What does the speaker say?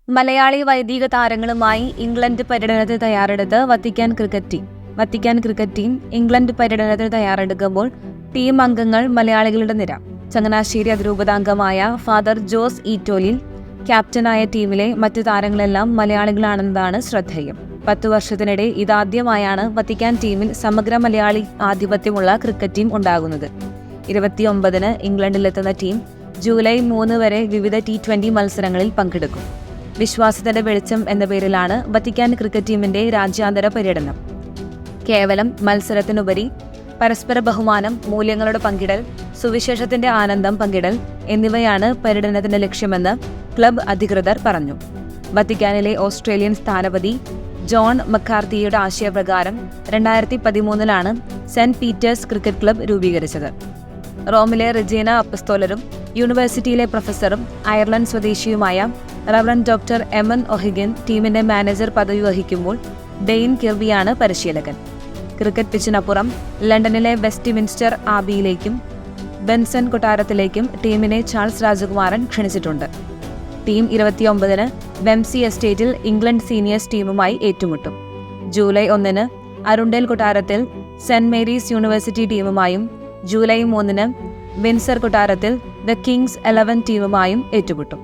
മലയാളി വൈദിക താരങ്ങളുമായി ഇംഗ്ലണ്ട് പര്യടനത്തിന് തയ്യാറെടുത്ത് Vatican cricket team England പര്യടനത്തിന് തയ്യാറെടുക്കുമ്പോൾ ടീം അംഗങ്ങൾ മലയാളികളുടെ നിര. ചങ്ങനാശ്ശേരി അതിരൂപതാംഗമായ ഫാദർ ജോസ് ഈറ്റോലിൽ ക്യാപ്റ്റനായ ടീമിലെ മറ്റു താരങ്ങളെല്ലാം മലയാളികളാണെന്നതാണ് ശ്രദ്ധേയം. 10 വർഷത്തിനിടെ ഇതാദ്യമായാണ് വത്തിക്കാൻ ടീമിൽ സമഗ്ര മലയാളി ആധിപത്യമുള്ള ക്രിക്കറ്റ് ടീം ഉണ്ടാകുന്നത്. 29-ന് ഇംഗ്ലണ്ടിലെത്തുന്ന ടീം ജൂലൈ 3 വരെ വിവിധ T20 മത്സരങ്ങളിൽ പങ്കെടുക്കും. വിശ്വാസത്തിന്റെ വെളിച്ചം എന്ന പേരിലാണ് വത്തിക്കാൻ ക്രിക്കറ്റ് ടീമിന്റെ രാജ്യാന്തര പര്യടനം. കേവലം മത്സരത്തിനുപരി പരസ്പര ബഹുമാനം, മൂല്യങ്ങളുടെ പങ്കിടൽ, സുവിശേഷത്തിന്റെ ആനന്ദം പങ്കിടൽ എന്നിവയാണ് പര്യടനത്തിന്റെ ലക്ഷ്യമെന്ന് ക്ലബ് അധികൃതർ പറഞ്ഞു. വത്തിക്കാനിലെ ഓസ്ട്രേലിയൻ സ്ഥാനപതി ജോൺ മക്കാർത്തിയുടെ ആശയപ്രകാരം 2013-ലാണ് സെന്റ് പീറ്റേഴ്സ് ക്രിക്കറ്റ് ക്ലബ് രൂപീകരിച്ചത്. റോമിലെ റെജീന അപ്പസ്തോലരും യൂണിവേഴ്സിറ്റിയിലെ പ്രൊഫസറും അയർലൻഡ് സ്വദേശിയുമായ റവറന്റ് ഡോക്ടർ എമൻ ഒഹിഗൻ ടീമിന്റെ മാനേജർ പദവി വഹിക്കുമ്പോൾ ഡെയിൻ കിർബിയാണ് പരിശീലകൻ. ക്രിക്കറ്റ് പിച്ചിനപ്പുറം ലണ്ടനിലെ വെസ്റ്റ് മിൻസ്റ്റർ ആബിയിലേക്കും ബെൻസൺ കൊട്ടാരത്തിലേക്കും ടീമിനെ ചാൾസ് രാജകുമാരൻ ക്ഷണിച്ചിട്ടുണ്ട്. ടീം 29-ന് വെംസി എസ്റ്റേറ്റിൽ ഇംഗ്ലണ്ട് സീനിയേഴ്സ് ടീമുമായി ഏറ്റുമുട്ടും. ജൂലൈ 1-ന് അരുണ്ടേൽ കൊട്ടാരത്തിൽ സെന്റ് മേരീസ് യൂണിവേഴ്സിറ്റി ടീമുമായും ജൂലൈ 3-ന് വിൻസർ കൊട്ടാരത്തിൽ ദ കിങ്സ് 11 ടീമുമായും ഏറ്റുമുട്ടും.